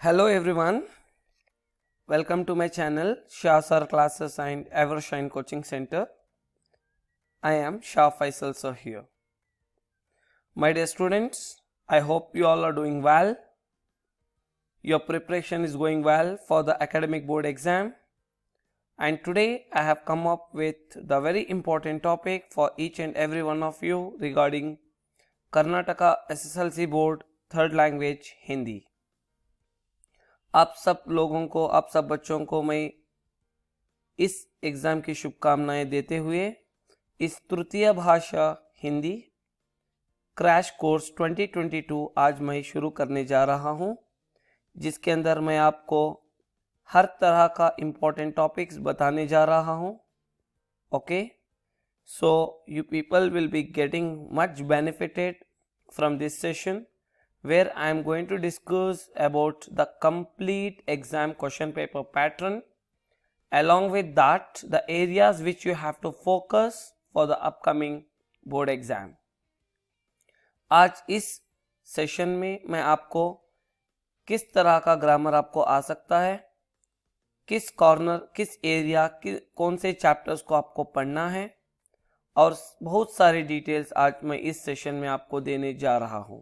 Hello everyone, welcome to my channel Shah Sir Classes and Evershine Coaching Center. I am Shah Faisal Sir here. My dear students, I hope you all are doing well. Your preparation is going well for the academic board exam. And today I have come up with the very important topic for each and every one of you regarding Karnataka SSLC board third language Hindi. आप सब लोगों को, आप सब बच्चों को मैं इस एग्ज़ाम की शुभकामनाएं देते हुए इस तृतीय भाषा हिंदी क्रैश कोर्स 2022 आज मैं शुरू करने जा रहा हूं, जिसके अंदर मैं आपको हर तरह का इम्पोर्टेंट टॉपिक्स बताने जा रहा हूं. Okay, so you people will be getting much benefited from this session where I am going to discuss about the complete exam question paper pattern. Along with that, the areas which you have to focus for the upcoming board exam. आज इस session में मैं आपको किस तरह का grammar आपको आ सकता है, किस कॉर्नर, किस एरिया, कौन से चैप्टर्स को आपको पढ़ना है और बहुत सारी डिटेल्स आज मैं इस सेशन में आपको देने जा रहा हूं.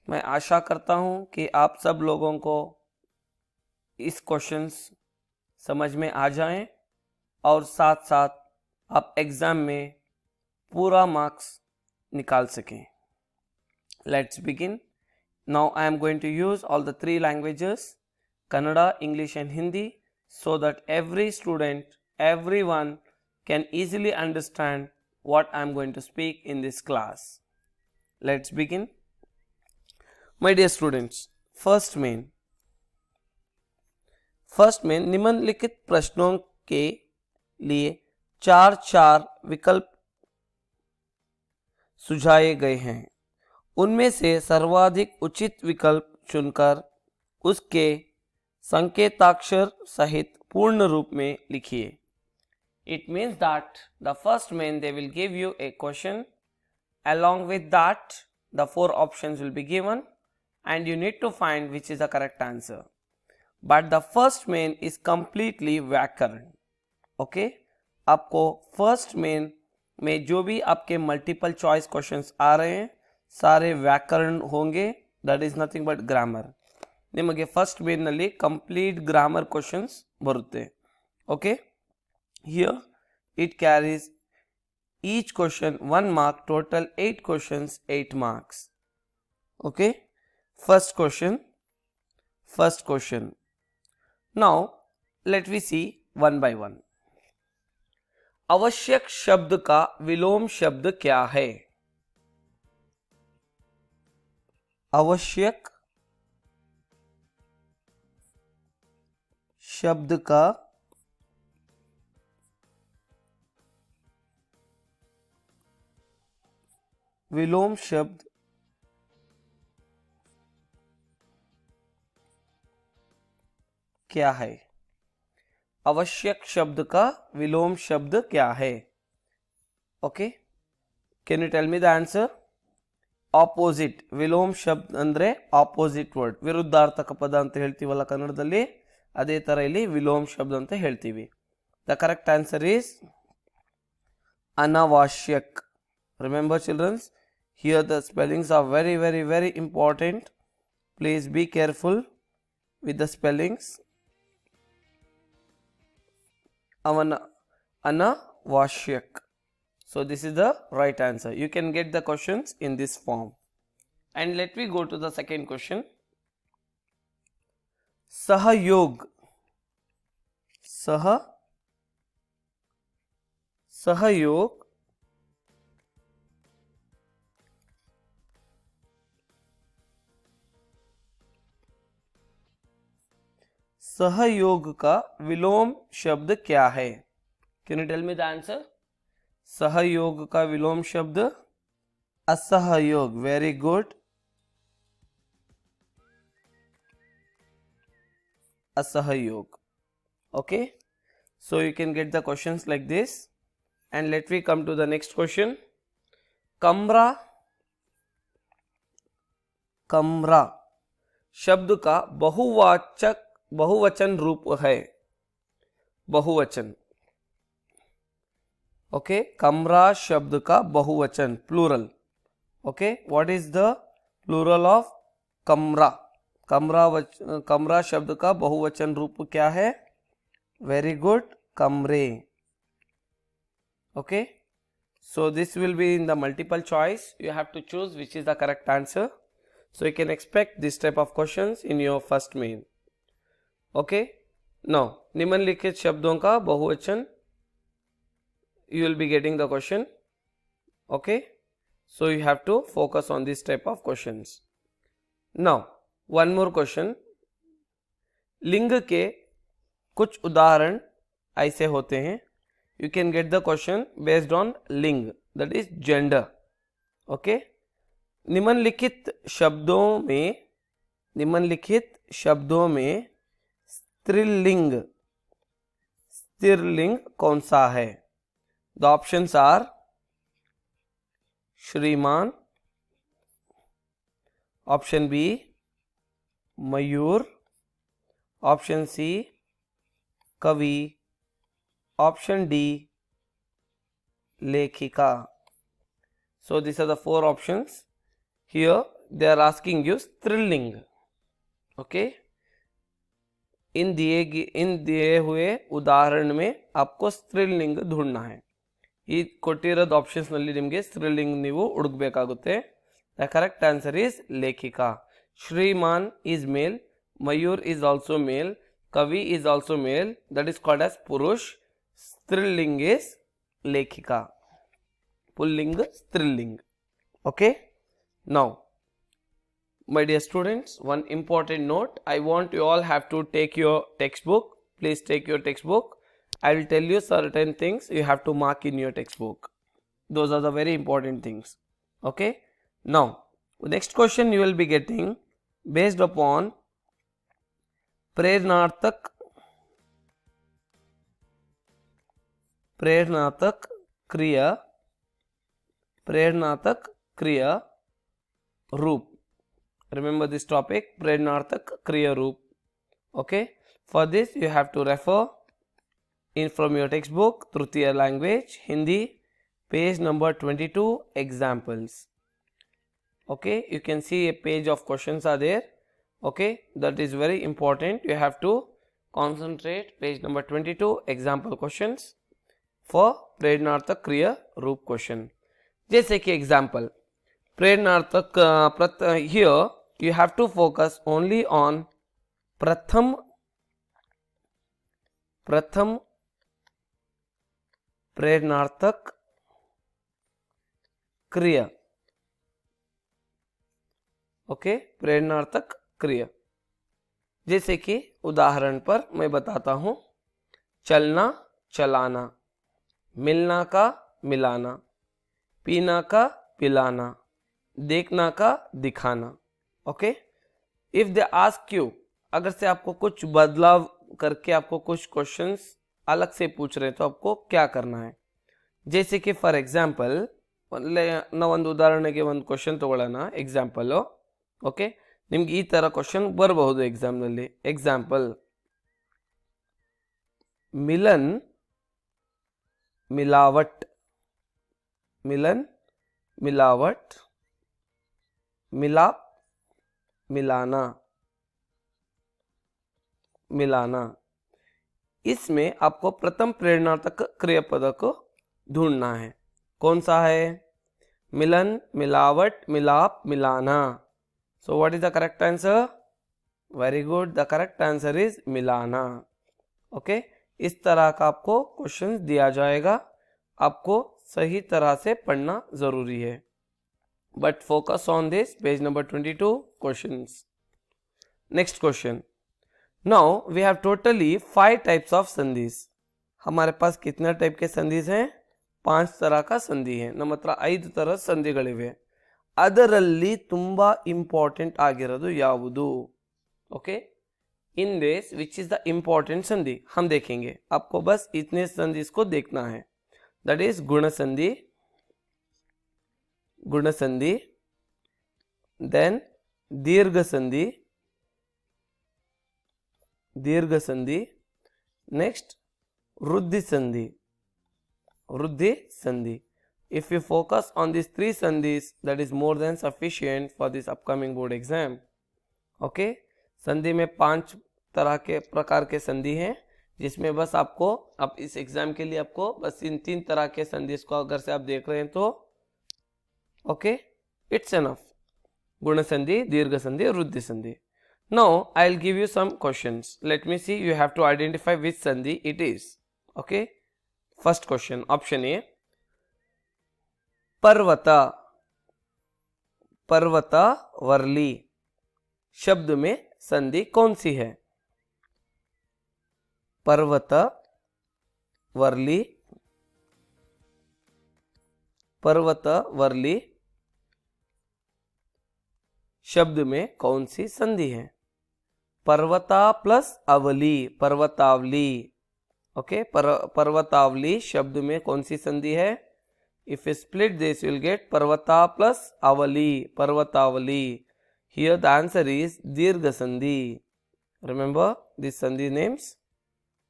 मैं आशा करता हूं कि आप सब लोगों को इस क्वेश्चंस समझ में आ जाएं और साथ साथ आप एग्ज़ाम में पूरा मार्क्स निकाल सकें. Let's begin. Now I am going to use all the three languages Kannada, English and Hindi so that every student, everyone can easily understand what I am going to speak in this class. Let's begin. My dear students, first में निम्नलिखित प्रश्नों के लिए चार विकल्प सुझाए गए हैं. उनमें से सर्वाधिक उचित विकल्प चुनकर उसके संकेताक्षर सहित पूर्ण रूप में लिखिए. It means that the first main they will give you a question. Along with that, the four options will be given and you need to find which is the correct answer. But the first main is completely व्याकरण. Okay? आपको first main में जो भी आपके multiple choice questions आ रहे हैं सारे व्याकरण होंगे. That is nothing but grammar. ನಿಮಗೆ ಫಸ್ಟ್ ಮೇನ್ನಲ್ಲಿ ಕಂಪ್ಲೀಟ್ ಗ್ರಾಮರ್ ಕ್ವಶನ್ಸ್ ಬರುತ್ತೆ. Okay, here it carries each question 1 mark, total 8 questions, 8 marks. Okay, first question. Now let we see one by one. आवश्यक शब्द का विलोम शब्द क्या है? आवश्यक शब्द का विलोम शब्द क्या है? आवश्यक शब्द का विलोम शब्द क्या है? Okay, can you tell me the answer? Opposite. ವಿಲೋಮ್ ಶಬ್ದ ಅಂದರೆ ಆಪೋಸಿಟ್ ವರ್ಡ್, ವಿರುದ್ಧಾರ್ಥಕ ಪದ ಅಂತ ಹೇಳ್ತೀವಲ್ಲ ಕನ್ನಡದಲ್ಲಿ, ಅದೇ ಥರ ಇಲ್ಲಿ ವಿಲೋಮ್ ಶಬ್ದ ಅಂತ ಹೇಳ್ತೀವಿ. ದ ಕರೆಕ್ಟ್ ಆನ್ಸರ್ ಈಸ್ ಅನಾವಶ್ಯಕ್. Remember childrens, here the spellings are very very very important. Please be careful with the spellings. ಅನಾವಶ್ಯಕ್. So this is the right answer. You can get the questions in this form. And let me go to the second question. सहयोग. सहयोग सहयोग का विलोम शब्द क्या है? Can you tell me the answer? सहयोग का विलोम शब्द असहयोग. Very good. असहयोग. Okay, so you can get the questions like this. And let me come to the next question. कमरा कमरा शब्द का बहुवचन रूप है, बहुवचन। ओके, कमरा शब्द का बहुवचन, plural. Okay, what is the plural of kamra? कमरा शब्द का बहुवचन रूप क्या है? वेरी गुड, कमरे। Okay, so this will be in the multiple choice. You have to choose which is the correct answer. So you can expect this type of questions in your first main. Okay, now निम्नलिखित शब्दों का बहुवचन, you will be getting the question. Okay, so you have to focus on this type of questions. Now one more question. लिंग के कुछ उदाहरण ऐसे होते हैं, you can get the question based on ling, that is gender. Okay, निम्नलिखित शब्दों में स्त्रीलिंग कौन सा है? The options are श्रीमान, ऑप्शन बी मयूर, ऑप्शन सी कवि, ऑप्शन डी लेखिका. So these are the four options. Here they are asking you स्त्रीलिंग. Okay, इन दिए हुए उदाहरण में आपको स्त्रीलिंग ढूंढना है. ಈ ಕೊಟ್ಟಿರೋದು ಆಪ್ಷನ್ಸ್ ನಲ್ಲಿ ನಿಮಗೆ ಸ್ತ್ರೀಲಿಂಗ ನೀವು ಹುಡುಕಬೇಕಾಗುತ್ತೆ. ದ ಕರೆಕ್ಟ್ ಆನ್ಸರ್ ಇಸ್ ಲೇಖಿಕಾ. ಶ್ರೀಮಾನ್ is male, Mayur is also male, ಕವಿ is also male, that is called as पुरुष. स्त्रीलिंग is लेखिका, पुल्लिंग स्त्रीलिंग. Okay, now my dear students, one important note, I want you all have to take your textbook. Please take your textbook. I will tell you certain things you have to mark in your textbook. Those are the very important things. Okay, now next question you will be getting based upon प्रेरणार्थक क्रिया रूप. Remember this topic, प्रेरणार्थक क्रिया रूप. Okay, for this you have to refer in from your textbook, Tritiya language, Hindi, page number 22, examples. Okay, you can see a page of questions are there. Okay, that is very important. You have to concentrate page number 22, example questions for प्रेरणार्थक क्रिया रूप question. जैसे कि example, प्रेरणार्थक here you have to focus only on प्रथम प्रेरणार्थक क्रिया. Okay, प्रेरणार्थक क्रिया. जैसे कि उदाहरण पर मैं बताता हूं, चलना चलाना, मिलना का मिलाना, पीना का पिलाना, देखना का दिखाना. Okay, if they ask you, अगर से आपको कुछ बदलाव करके आपको कुछ क्वेश्चंस अलग से पूछ रहे तो आपको क्या करना है? जैसे कि फॉर एग्जांपल ನಾವು ಒಂದು ಉದಾಹರಣೆಗೆ ಒಂದು ಕ್ವೆಶ್ಚನ್ ತಗೊಳ್ಳೋಣ, ಎಕ್ಸಾಂಪಲ್. ಓಕೆ, ನಿಮ್ಗೆ ಈ ತರ ಕ್ವೆಶ್ಚನ್ ಬರಬಹುದು ಎಕ್ಸಾಮ್ ನಲ್ಲಿ. ಎಕ್ಸಾಂಪಲ್, मिलन मिलावट, मिलाप मिलाना. इसमें आपको प्रथम प्रेरणार्थक क्रियापद को ढूंढना है. कौन सा है? मिलन, मिलावट, मिलाप, मिलाना. So what is the correct answer? Very good, the correct answer is मिलाना. ओके, इस तरह का आपको क्वेश्चन दिया जाएगा, आपको सही तरह से पढ़ना जरूरी है. But focus on this page number 22 questions. Next question. Now we have totally 5 types of sandhis. हमारे पास कितना टाइप के संधिस हैं? 5 तरह का संधि है. ನಮ್ಮ ಹತ್ರ 5 ತರ ಸಂಧಿಗಳಿವೆ. ಅದರಲ್ಲಿ ತುಂಬಾ ಇಂಪಾರ್ಟೆಂಟ್ ಆಗಿರೋದು ಯಾವುದು? Okay, in this which is the important संधि हम देखेंगे. आपको बस इतने संधि को देखना है. दैट इज गुण संधि, देन दीर्घ संधि, दीर्घ संधि. नेक्स्ट वृद्धि संधि, वृद्धि संधि. If you focus on these three sandhis, that is more than sufficient for this upcoming board exam. Okay? संधि में 5 तरह के प्रकार के संधि हैं, जिसमें बस आपको अब इस एग्जाम के लिए आपको बस इन 3 तरह के संधि को अगर से आप देख रहे हैं तो ओके, इट्स एनफ. गुण संधि, दीर्घ संधि और वृद्धि संधि. Now I will give you some questions. Let me see. You have to identify which sandhi it is. Okay? First question, option A. पर्वता, पर्वता Worli शब्द में संधि कौन सी है? पर्वता वर्ली, पर्वता वर्ली शब्द में कौन सी संधि है? पर्वता प्लस अवली, पर्वतावली. ओके, पर्वतावली शब्द में कौन सी संधि है? If you split this, you will get पर्वता plus avali, पर्वतावली. Here the answer is dirgha sandhi. Remember this sandhi names.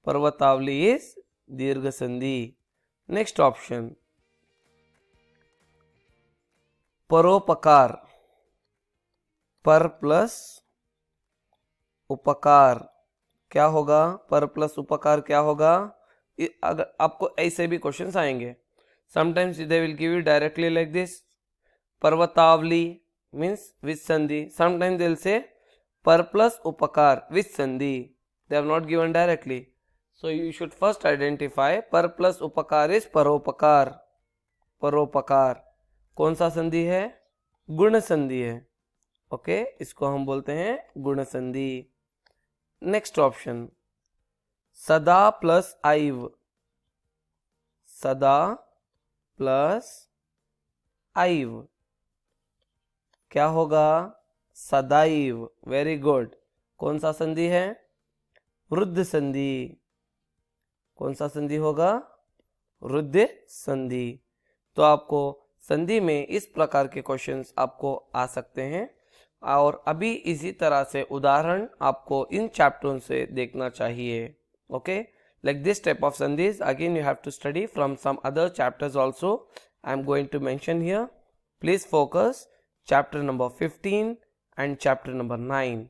पर्वतावली is dirgha sandhi. Next option. परोपकार, पर प्लस उपकार क्या होगा? पर प्लस उपकार क्या होगा? अगर आपको ऐसे भी क्वेश्चंस आएंगे. Sometimes they will give you directly like this. Parvatavli means with sandhi. Sometimes they will say par plus upakar with sandhi. They have not given directly. So you should first identify par plus upakar is paropakar. परोपकार कौन सा संधि है? गुण संधि है. Okay, इसको हम बोलते हैं गुण संधि. नेक्स्ट ऑप्शन सदा प्लस आइव, सदा प्लस आइव क्या होगा? सदैव. Very good. कौन सा संधि है? वृद्ध संधि. कौन सा संधि होगा? वृद्ध संधि. तो आपको संधि में इस प्रकार के क्वेश्चंस आपको आ सकते हैं, और अभी इसी तरह से उदाहरण आपको इन चैप्टरों से देखना चाहिए. Okay, like this type of sandhis again you have to study from some other chapters also. I am going to mention here. Please focus chapter number 15 and chapter number 9.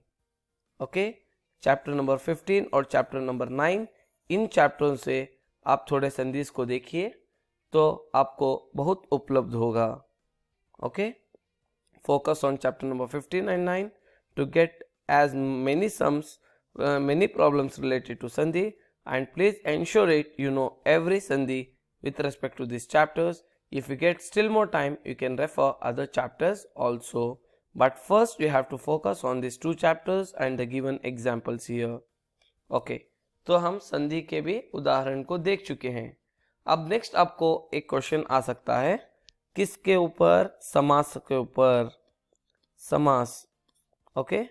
Okay, chapter number 15 और chapter number 9 इन चैप्टरों से आप थोड़े संधीज को देखिए तो आपको बहुत उपलब्ध होगा. Okay, focus on chapter number 15 and 9 to get as many sums, many problems related to sandhi. And please ensure it you know every sandhi with respect to these chapters. If you get still more time, you can refer other chapters also. But first you have to focus on these 2 chapters and the given examples here. Okay, तो हम संधि के भी उदाहरण को देख चुके हैं. अब नेक्स्ट आपको एक क्वेश्चन आ सकता है, किसके ऊपर? समास के ऊपर. समास. ओके,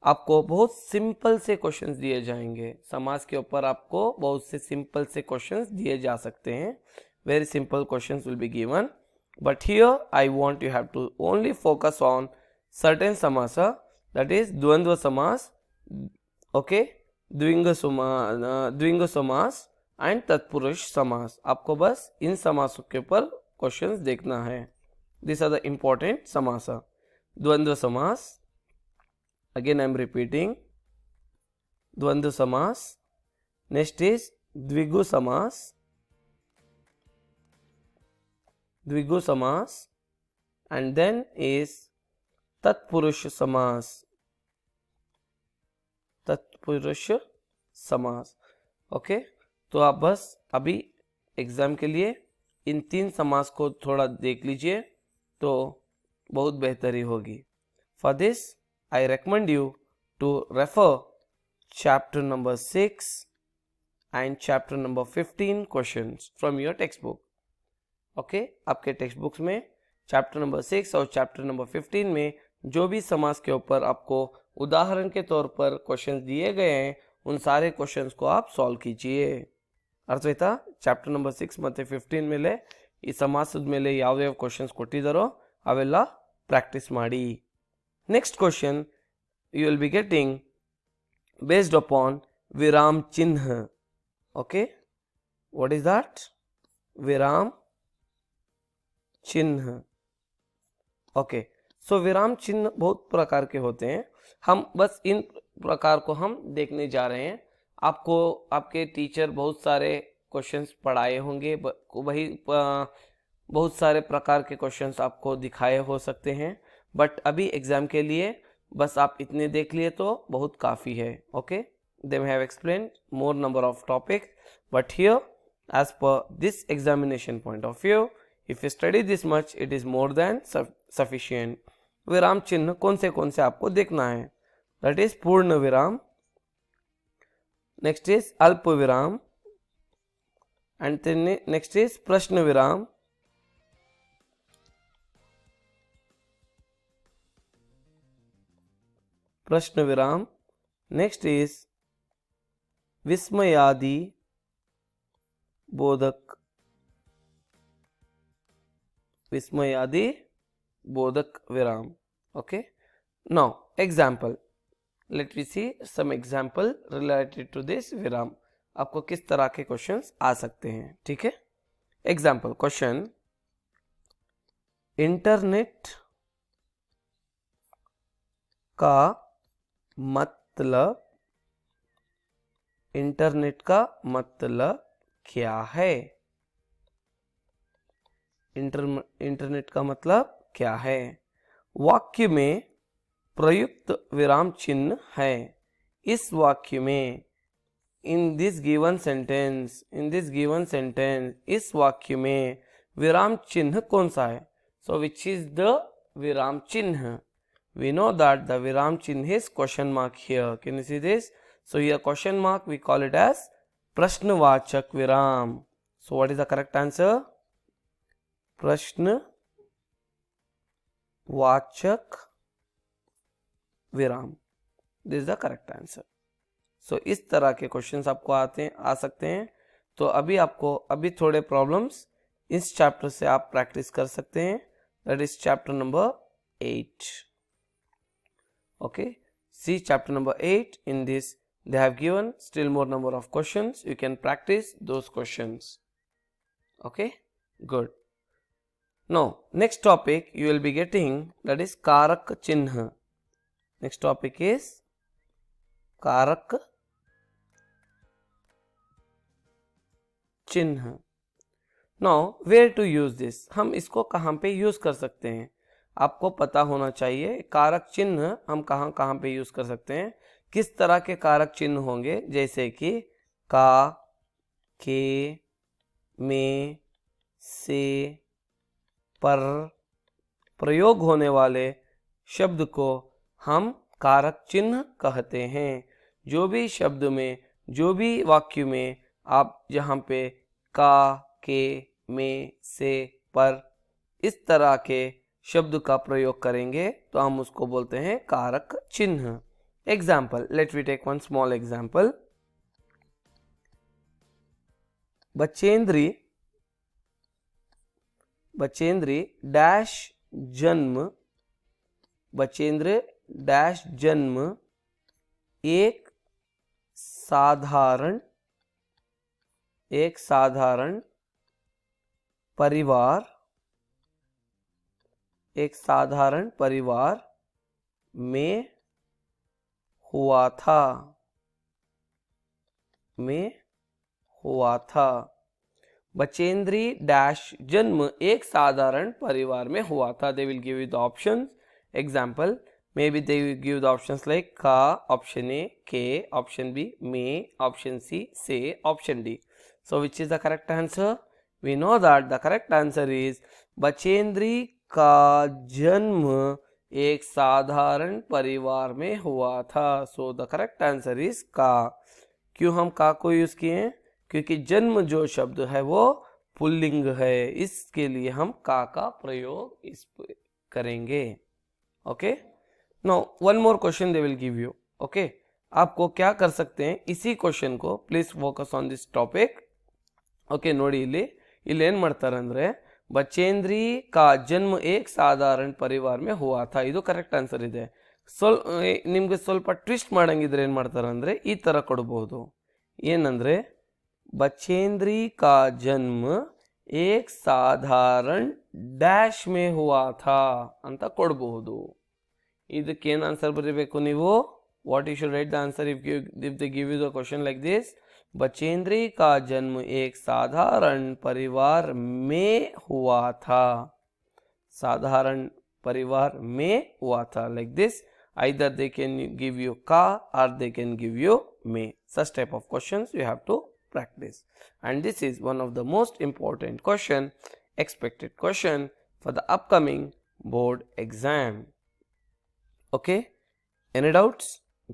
आपको बहुत सिंपल से क्वेश्चंस दिए जाएंगे. समास के ऊपर आपको बहुत से सिंपल से क्वेश्चंस दिए जा सकते हैं. Very simple questions will be given, but here I want you have to only focus on certain समास, दैट इज द्वंद्व समास, ओके, द्विंग समास एंड तत्पुरुष समास. आपको बस इन समासों के ऊपर क्वेश्चंस देखना है. दिस आर द इम्पोर्टेंट समास. द्वंद्व समास, again I am repeating, द्वंद्व समास. Next is द्विगु समास, द्विगु समास, and then is तत्पुरुष समास, तत्पुरुष समास. ओके, तो आप बस अभी एग्जाम के लिए इन 3 समास को थोड़ा देख लीजिए तो बहुत बेहतरी होगी. For this I recommend you to refer chapter number 6 and chapter number 15 questions from your textbook. Okay, आपके टेक्स्ट बुक्स में चैप्टर नंबर 6 और चैप्टर नंबर 15 में जो भी समास के ऊपर आपको उदाहरण के तौर पर क्वेश्चंस दिए गए हैं, उन सारे क्वेश्चंस को आप सॉल्व कीजिए. अर्थात चैप्टर नंबर 6 ಮತ್ತು 15 ಮೇಲೆ ಈ ಸಮಾಸದ ಮೇಲೆ ಯಾವ ಯಾವ ಕ್ವೆಶ್ಚನ್ಸ್ ಕೊಟ್ಟಿದ್ದಾರೋ ಅವೆಲ್ಲ ಪ್ರಾಕ್ಟೀಸ್ ಮಾಡಿ. Next question you will be getting based upon viram chinha. Okay, what is that? विराम चिन्ह. ओके, सो विराम चिन्ह बहुत प्रकार के होते हैं. हम बस इन प्रकार को हम देखने जा रहे हैं. आपको आपके टीचर बहुत सारे क्वेश्चंस पढ़ाए होंगे, वही बहुत सारे प्रकार के क्वेश्चंस आपको दिखाए हो सकते हैं, बट अभी एग्जाम के लिए बस आप इतने देख लिए तो बहुत काफ़ी है. Okay, they may have explained more number of topics, but here as per this examination point of view, if you study this much, it is more than sufficient. विराम चिन्ह कौन से आपको देखना है? That is पूर्ण विराम, next is अल्प विराम, and then next is प्रश्न विराम, प्रश्न विराम, next is विस्मयादि बोधक, विस्मयादि बोधक विराम. Okay, now example, let me see some example related to this विराम. आपको किस तरह के क्वेश्चंस आ सकते हैं, ठीक है. एग्जाम्पल क्वेश्चन, इंटरनेट का मतलब, इंटरनेट का मतलब क्या है? इंटरनेट का मतलब क्या है? वाक्य में प्रयुक्त विराम चिन्ह है. इस वाक्य में, इन दिस गिवन सेंटेंस, इस वाक्य में विराम चिन्ह कौन सा है? सो विच इज द विराम चिन्ह? We know that the viram चिन्ह is question mark here. Can you see this? So here question mark we call it as प्रश्नवाचक विराम. So what is the correct answer? प्रश्नवाचक विराम. This is the correct answer. So इस तरह के questions आपको आ सकते हैं. तो अभी थोड़े प्रॉब्लम्स इस चैप्टर से आप प्रैक्टिस कर सकते हैं. That is chapter number 8. Okay, see chapter number 8. In this they have given still more number of questions. You can practice those questions. Okay, good. Now next topic you will be getting, that is karak chinha. Next topic is karak चिन्ह. Now where to use this? हम इसको कहाँ पे use कर सकते हैं? आपको पता होना चाहिए. कारक चिन्ह हम कहाँ पे यूज कर सकते हैं, किस तरह के कारक चिन्ह होंगे, जैसे कि का, के, में, से, पर प्रयोग होने वाले शब्द को हम कारक चिन्ह कहते हैं. जो भी शब्द में, जो भी वाक्य में आप जहाँ पे का, के, में, से, पर इस तरह के शब्द का प्रयोग करेंगे तो हम उसको बोलते हैं कारक चिन्ह. Example, let we take one small example. Bachendri dash जन्म, बचेंद्र डैश जन्म एक साधारण परिवार, एक साधारण परिवार में हुआ था. बचेंद्री डैश जन्म एक साधारण परिवार में हुआ था. They will give you the options. Example, maybe they will give the options like का, option A, के, option B, में, option C, से, option D. So which is the correct answer? We know that the correct answer is Bachendri का जन्म एक साधारण परिवार में हुआ था. So the correct answer is का. क्यों हम का को यूज किए हैं? क्योंकि जन्म जो शब्द है वो पुल्लिंग है, इसके लिए हम का प्रयोग इस करेंगे. Okay, now one more question they will give you. Okay, आपको क्या कर सकते हैं, इसी क्वेश्चन को please focus on this topic. Okay, ನೋಡಿ ಇಲ್ಲಿ ಏನ್ ಮಾಡ್ತಾರೆ ಅಂದ್ರೆ, बचेंद्री का जन्म एक साधारण परिवार में हुआ था, ಇದು ಕರೆಕ್ಟ್ ಆನ್ಸರ್ ಇದೆ. ನಿಮಗೆ ಸ್ವಲ್ಪ ಟ್ವಿಸ್ಟ್ ಮಾಡಂಗಿದ್ರೆ ಏನು ಮಾಡ್ತಾರೆ ಅಂದರೆ ಈ ಥರ ಕೊಡ್ಬೋದು. ಏನಂದರೆ बचेंद्री का जन्म एक साधारण ಡ್ಯಾಶ್ ಮೇ ಹುವಾ ಥಾ ಅಂತ ಕೊಡಬಹುದು. ಇದಕ್ಕೇನು ಆನ್ಸರ್ ಬರೀಬೇಕು ನೀವು? What you should write the answer if they give you the question like this. Bachendri का जन्म एक साधारण परिवार में हुआ था. साधारण परिवार में हुआ था like this. Either they can give you ka or they can give you may. Such type of questions you have to practice, and this is one of the most important question, expected question for the upcoming board exam. Okay, any doubts?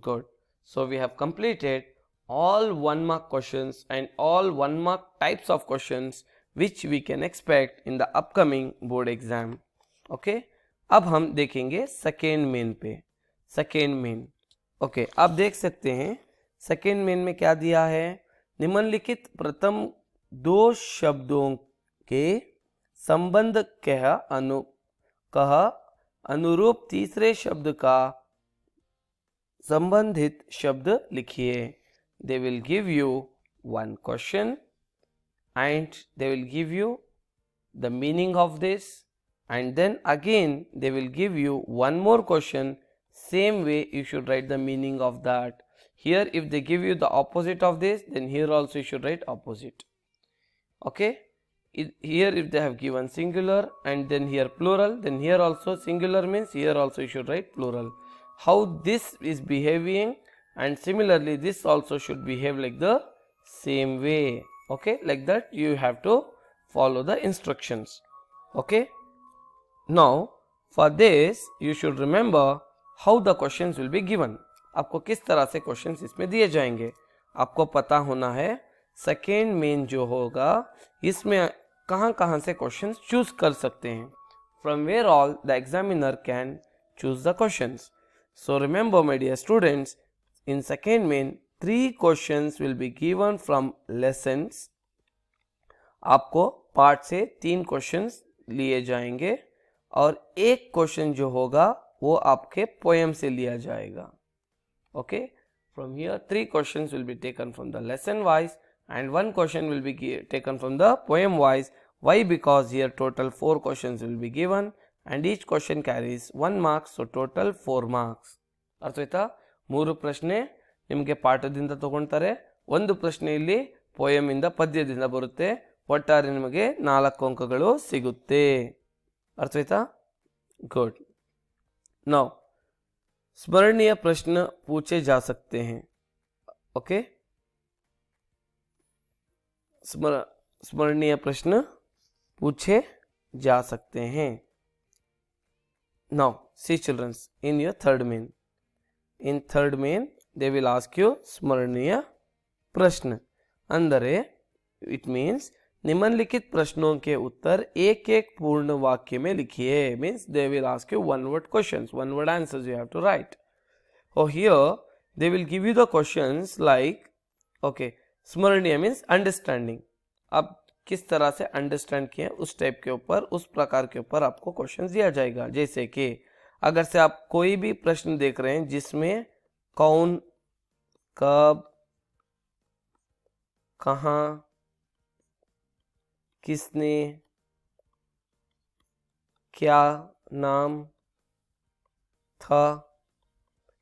Good. So we have completed all 1 mark questions and all 1 mark types of questions which we can expect in the upcoming board exam. Okay, अब हम देखेंगे second main पे. Second main, okay, आप देख सकते हैं second main में क्या दिया है. निम्नलिखित प्रथम 2 शब्दों के संबंध कह अनुरूप तीसरे शब्द का संबंधित शब्द लिखिए. They will give you one question and they will give you the meaning of this, and then again they will give you one more question. Same way you should write the meaning of that. Here if they give you the opposite of this, then here also you should write opposite. Okay, here if they have given singular and then here plural, then here also singular means here also you should write plural. How this is behaving, and similarly this also should behave like the same way. Okay, like that you have to follow the instructions. Okay, now for this you should remember how the questions will be given. आपको किस तरह से questions इसमें दिए जाएंगे आपको पता होना है. सेकेंड मेन जो होगा इसमें कहाँ कहाँ से क्वेश्चंस चूज कर सकते हैं. From where all the examiner can choose the questions. So remember my dear students, in second main 3 questions will be given from lessons. आपको पार्ट से 3 क्वेश्चंस लिए जाएंगे और एक क्वेश्चन जो होगा वो आपके पोएम से लिया जाएगा. Okay, from here 3 questions will be taken from the lesson wise and 1 question will be taken from the poem wise. Why? Because here total 4 questions will be given and each question carries 1 mark, so total 4 marks. ಅರ್ಥ ಆಯ್ತಾ? 3 ಪ್ರಶ್ನೆ ನಿಮಗೆ ಪಾಠದಿಂದ ತಗೊಳ್ತಾರೆ, 1 ಪ್ರಶ್ನೆ ಇಲ್ಲಿ poem ಇಂದ ಪದ್ಯದಿಂದ ಬರುತ್ತೆ. ಒಟ್ಟಾರೆ ನಿಮಗೆ 4 ಅಂಕಗಳು ಸಿಗುತ್ತೆ. ಅರ್ಥ ಆಯ್ತಾ? ಗುಡ್. ನೌ स्मरणीय प्रश्न पूछे जा सकते हैं. ओके, स्मरणीय प्रश्न पूछे जा सकते हैं. Now see childrens, in your third main, in third main they will ask you स्मरणीय प्रश्न. अंदरे इट मीन्स निम्नलिखित प्रश्नों के उत्तर एक एक पूर्ण वाक्य में लिखिए. Means they will ask you one word questions, one word answers you have to write. Oh, here they will give you the questions like, okay, स्मरणीय means understanding. अब किस तरह से अंडरस्टैंड किया उस टाइप के ऊपर, उस प्रकार के ऊपर आपको क्वेश्चन दिया जाएगा. जैसे कि अगर से आप कोई भी प्रश्न देख रहे हैं जिसमें कौन, कब, कहाँ, किसने, क्या नाम था,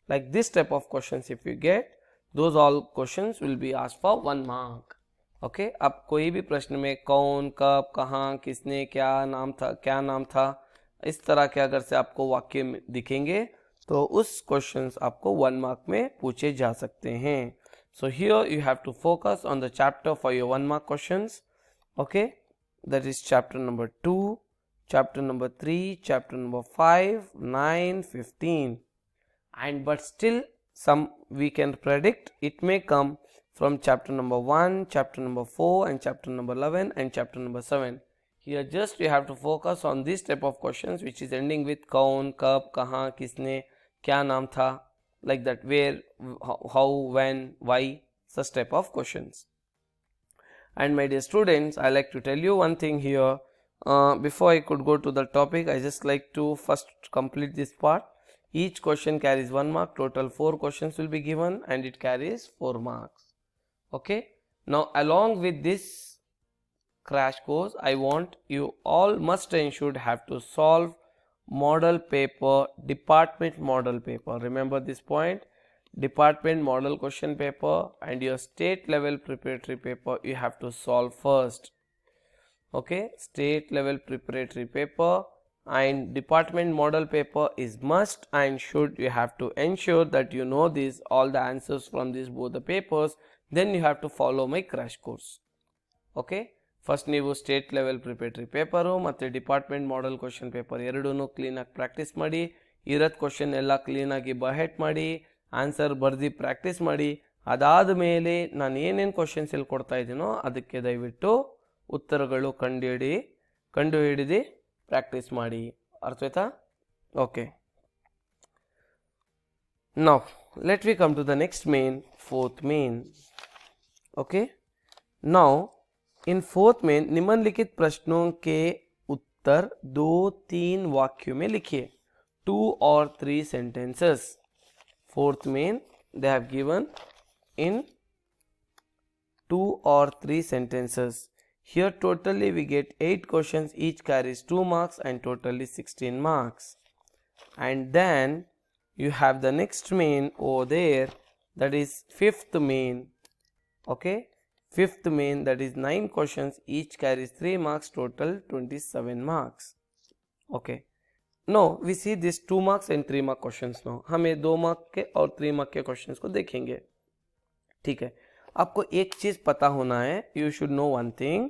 like this type of questions if you get, those all questions will be asked for 1 mark. Okay, अब कोई भी प्रश्न में कौन, कब, कहाँ, किसने, क्या नाम था, इस तरह के अगर से आपको वाक्य दिखेंगे तो उस क्वेश्चंस आपको 1 मार्क में पूछे जा सकते हैं. So here you have to focus on the chapter for your 1 mark questions. Okay, that is chapter number 2, chapter number 3, chapter number 5, 9, 15. And but still some we can predict it may come from chapter number 1, chapter number 4 and chapter number 11 and chapter number 7. Here just you have to focus on this type of questions which is ending with kaun, kab, kahan, kisne, kya naam tha, like that, where, how, when, why, such type of questions. And my dear students, I like to tell you one thing here. Before I could go to the topic, I just like to first complete this part. Each question carries 1 mark. Total 4 questions will be given and it carries 4 marks. Okay. Now along with this crash course, I want you all must and should have to solve model paper, department model paper. Remember this point, department model question paper and your state level preparatory paper you have to solve first. Okay, state level preparatory paper and department model paper is must and should. You have to ensure that you know these all the answers from these both the papers, then you have to follow my crash course. Okay, first ನೀವು state level preparatory paper ಮತ್ತು department model question paper ಎರಡೂ ಕ್ಲೀನಾಗಿ practice ಮಾಡಿ, ಇರೋದು question ಎಲ್ಲ ಕ್ಲೀನಾಗಿ ಬಹೆಟ್ ಮಾಡಿ, answer ಬರ್ದು ಪ್ರಾಕ್ಟೀಸ್ ಮಾಡಿ. ಅದಾದ ಮೇಲೆ ನಾನು ಏನೇನು ಕ್ವಶನ್ಸ್ ಹೇಳ್ಕೊಡ್ತಾ ಇದ್ದೀನೋ ಅದಕ್ಕೆ ದಯವಿಟ್ಟು ಉತ್ತರಗಳು ಕಂಡುಹಿಡಿದು ಪ್ರಾಕ್ಟೀಸ್ ಮಾಡಿ. ಅರ್ಥಾಯ್ತಾ? Okay, now let we come to the next main, fourth main. Okay, now in fourth main निम्नलिखित प्रश्नों के उत्तर 2-3 वाक्यों में लिखिए. 2 or 3 sentences. Fourth main they have given in 2 or 3 sentences. Here totally we get 8 questions, each carries 2 marks and totally 16 marks. And then you have the next main over there, that is fifth main. Okay, fifth main, that is 9 questions, each carries 3 marks, total 27 marks. Okay, now we see this 2 marks and 3 mark questions. now हम ये 2 mark के और 3 mark के questions को देखेंगे. ठीक है, आपको एक चीज पता होना है, you should know one thing.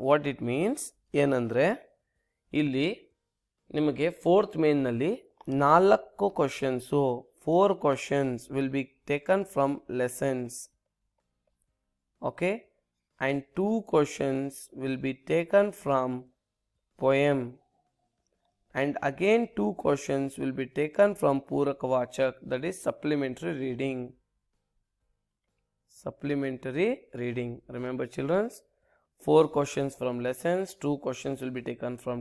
what it means ಏನಂದ್ರೆ ಇಲ್ಲಿ ನಿಮಗೆ ಫೋರ್ತ್ ಮೇನ್ ನಲ್ಲಿ 4 questions, 4 questions will be taken from lessons. Okay, and 2 questions will be taken from poem, and again 2 questions will be taken from Purakavachak, that is supplementary reading. Supplementary reading. Remember children, 4 questions from lessons, 2 questions will be taken from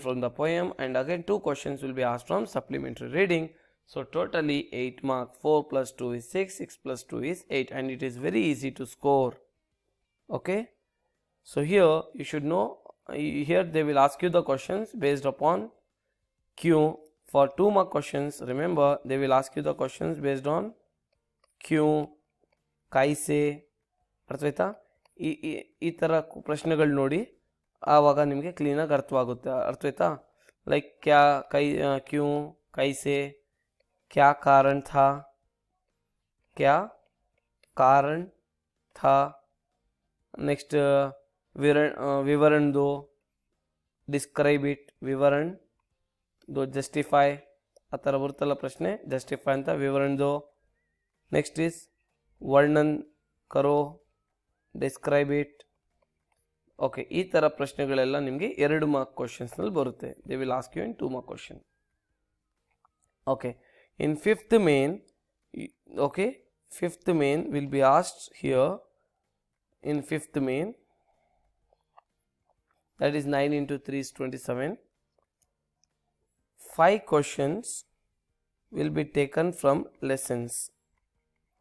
from the poem, and again 2 questions will be asked from supplementary reading. So totally 8 marks. 4 plus 2 is 6, 6 plus 2 is 8, and it is very easy to score. Okay, so here you should know, here they will ask you the questions based upon Q. For 2 mark questions, remember they will ask you the questions based on Q, kaise. ಅರ್ಥಾಯ್ತಾ? ಈ ಥರ ಪ್ರಶ್ನೆಗಳು ನೋಡಿ ಆವಾಗ ನಿಮಗೆ ಕ್ಲೀನಾಗಿ ಅರ್ಥವಾಗುತ್ತೆ. ಅರ್ಥಾಯ್ತಾ? Like Q, ಕೈಸೆ, क्या कारण था, नेक्स्ट विवरण दो, डिस्क्राइब इट, विवरण दो, जस्टिफाई, आ ಥರ ಬರುತ್ತಲ್ಲ ಪ್ರಶ್ನೆ, ಜಸ್ಟಿಫೈ ಅಂತ, ವಿವರಣ ದೋ. ನೆಕ್ಸ್ಟ್ ಇಸ್ ವರ್ಣನ್ ಕರೋ, ಡಿಸ್ಕ್ರೈಬ್ ಇಟ್. ಓಕೆ, ಈ ಥರ ಪ್ರಶ್ನೆಗಳೆಲ್ಲ ನಿಮಗೆ 2 ಮಾರ್ಕ್ ಕ್ವಶನ್ಸ್ನಲ್ಲಿ ಬರುತ್ತೆ. They will ask you in 2 mark question. Okay, in fifth main, okay, fifth main will be asked here. In fifth main, that is 9 into 3 is 27. 5 questions will be taken from lessons.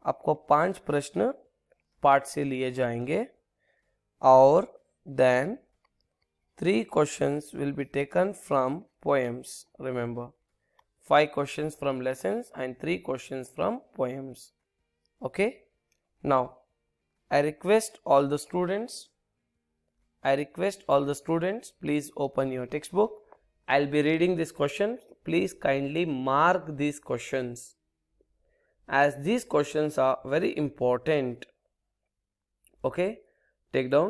आपको 5 प्रश्न पाठ से लिए जाएंगे, और then 3 questions will be taken from poems. Remember, 5 questions from lessons and 3 questions from poems. Okay, now I request all the students, please open your textbook. I'll be reading this question. Please kindly mark these questions, as these questions are very important. Okay, take down.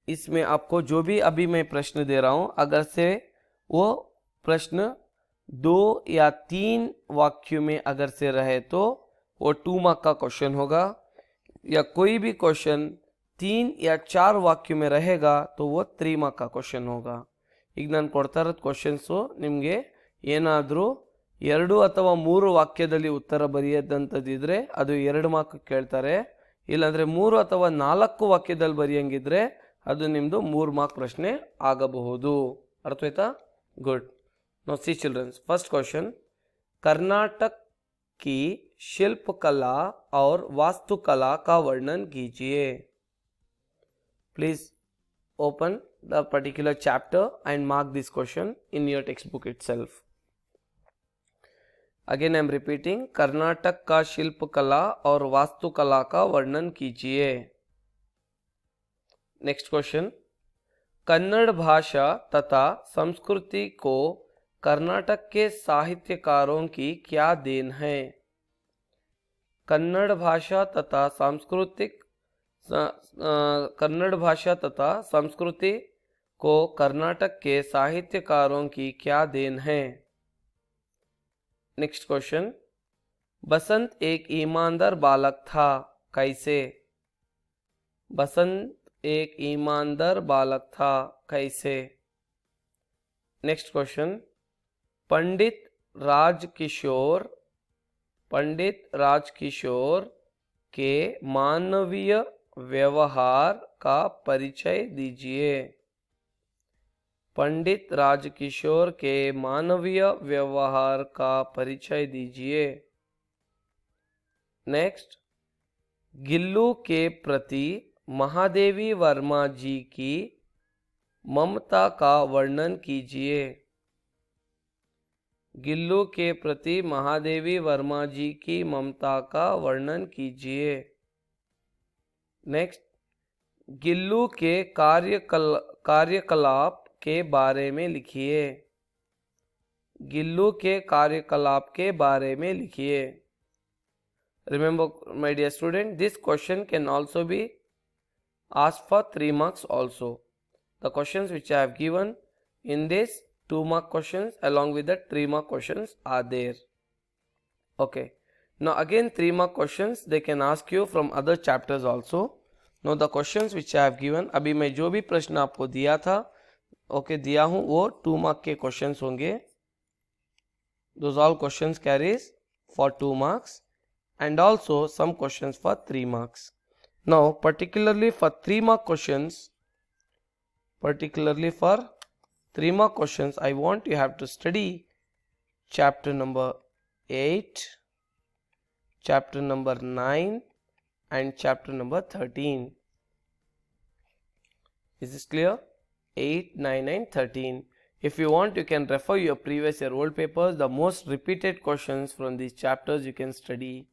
इसमें आपको जो भी अभी मैं प्रश्न दे रहा हूं, अगर से वो प्रश्न 2 या 3 वाक्यों में अगर से रहे तो वो 2 मार्क का क्वेश्चन होगा, या कोई भी क्वेश्चन 3 या 4 वाक्यों में रहेगा तो वो 3 मार्क का क्वेश्चन होगा. ಈಗ ನಾನು ಕೊಡ್ತಾ ಇರೋದು ಕ್ವಶನ್ಸು ನಿಮಗೆ ಏನಾದರೂ 2 ಅಥವಾ 3 ವಾಕ್ಯದಲ್ಲಿ ಉತ್ತರ ಬರೆಯೋದಂಥದ್ದಿದ್ರೆ ಅದು 2 ಮಾರ್ಕ್ ಕೇಳ್ತಾರೆ. ಇಲ್ಲಾಂದರೆ 3 ಅಥವಾ 4 ವಾಕ್ಯದಲ್ಲಿ ಬರೆಯಂಗಿದ್ರೆ ಅದು ನಿಮ್ಮದು 3 ಮಾರ್ಕ್ ಪ್ರಶ್ನೆ ಆಗಬಹುದು. ಅರ್ಥಾಯ್ತಾ? Good. Now see children, first question, Karnataka की शिल्पकला और वास्तुकला का वर्णन कीजिए. Please open the particular chapter and mark this question in your textbook itself. Again I am repeating, Karnataka का शिल्पकला और वास्तुकला का वर्णन कीजिए. नेक्स्ट क्वेश्चन, कन्नड़ भाषा तथा संस्कृति को कर्नाटक के साहित्यकारों की क्या देन है. कन्नड़ भाषा तथा कन्नड़ भाषा तथा संस्कृति को कर्नाटक के साहित्यकारों की क्या देन है. नेक्स्ट क्वेश्चन, बसंत एक ईमानदार बालक था, कैसे. बसंत एक ईमानदार बालक था, कैसे. नेक्स्ट क्वेश्चन, पंडित राजकिशोर के मानवीय व्यवहार का परिचय दीजिए. पंडित राजकिशोर के मानवीय व्यवहार का परिचय दीजिए. नेक्स्ट, गिल्लू के प्रति महादेवी वर्मा जी की ममता का वर्णन कीजिए. गिल्लू के प्रति महादेवी वर्मा जी की ममता का वर्णन कीजिए. नेक्स्ट, गिल्लू के कार्यकलाप के बारे में लिखिए. गिल्लू के कार्यकलाप के बारे में लिखिए. Remember, my dear student, this question can also be asked for 3 marks also. The questions which I have given in this 2-mark questions along with the 3-mark questions are there. Okay. Now again 3-mark questions they can ask you from other chapters also. Now the questions which I have given, अभी मैं जो भी प्रश्न आपको दिया था, दिया हूँ, वो 2-mark के questions होंगे. Those all questions carries for 2 marks and also some questions for 3 marks. Now particularly for 3-mark questions, I want you have to study chapter number 8, chapter number 9 and chapter number 13. Is this clear? 8, 9 and 13. If you want, you can refer your previous year old papers. The most repeated questions from these chapters you can study,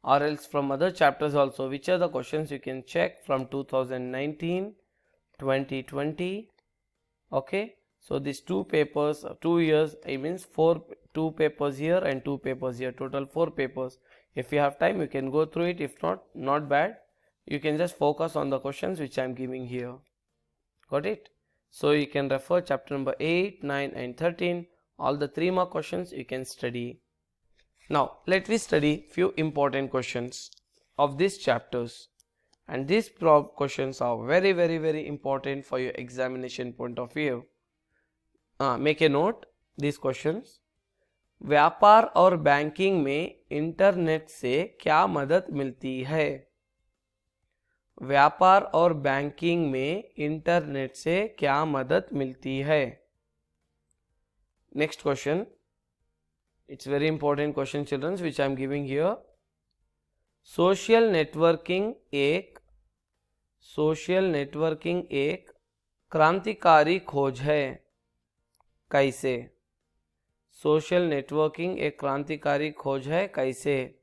or else from other chapters also, which are the questions you can check from 2019, 2020. Okay, so these 2 papers, 2 years, it means 2 papers here and 2 papers here, total 4 papers. If you have time, you can go through it. If not, not bad. You can just focus on the questions which I am giving here. Got it? So you can refer chapter number 8, 9 and 13. All the 3-mark questions you can study. Now let me study few important questions of these chapters, and these questions are very very important for your examination point of view. Make a note these questions. व्यापार और banking में internet से क्या मदद मिलती है. व्यापार और बैंकिंग में इंटरनेट से क्या मदद मिलती है. Next question, it's very important question children which I am giving here. Social networking एक क्रांतिकारी खोज है, कैसे. सोशल नेटवर्किंग एक क्रांतिकारी खोज है, कैसे.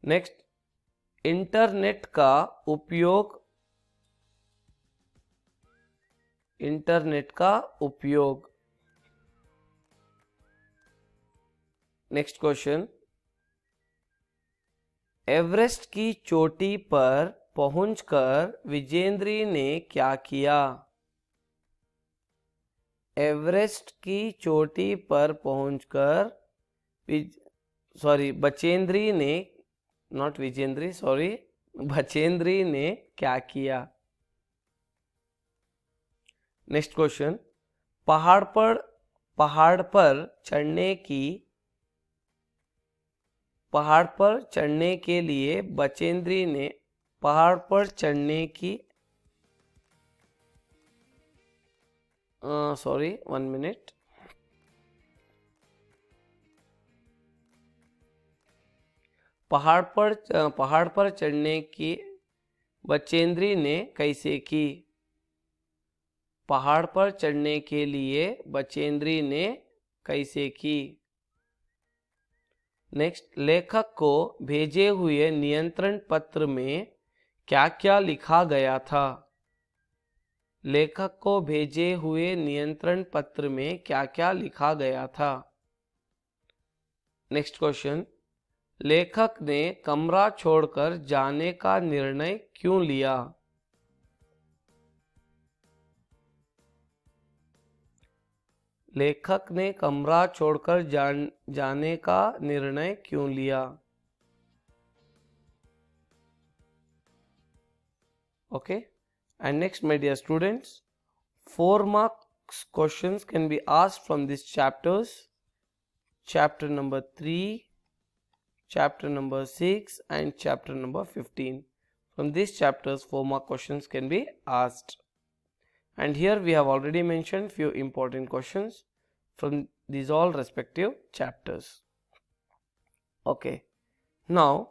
नेक्स्ट, इंटरनेट का उपयोग. नेक्स्ट क्वेश्चन, एवरेस्ट की चोटी पर पहुंचकर विजेंद्री ने क्या किया. एवरेस्ट की चोटी पर पहुंचकर बचेंद्री ने क्या किया. नेक्स्ट क्वेश्चन, पहाड़ पर चढ़ने के लिए बचेंद्री ने पहाड़ पर चढ़ने की sorry 1 minute. पहाड़ पर चढ़ने की बचेंद्री ने कैसे की? पहाड़ पर चढ़ने के लिए बचेंद्री ने कैसे की? नेक्स्ट, लेखक को भेजे हुए नियंत्रण पत्र में क्या क्या लिखा गया था? लेखक को भेजे हुए नियंत्रण पत्र में क्या क्या लिखा गया था? नेक्स्ट क्वेश्चन, लेखक ने कमरा छोड़कर जाने का निर्णय क्यों लिया? लेखक ने कमरा छोड़कर जाने का निर्णय क्यों लिया? Okay, and next, my dear students, 4 marks questions can be asked from these chapters. Chapter number 3, chapter number 6 and chapter number 15. From these chapters 4 mark questions can be asked. And here we have already mentioned few important questions from these all respective chapters. Okay, now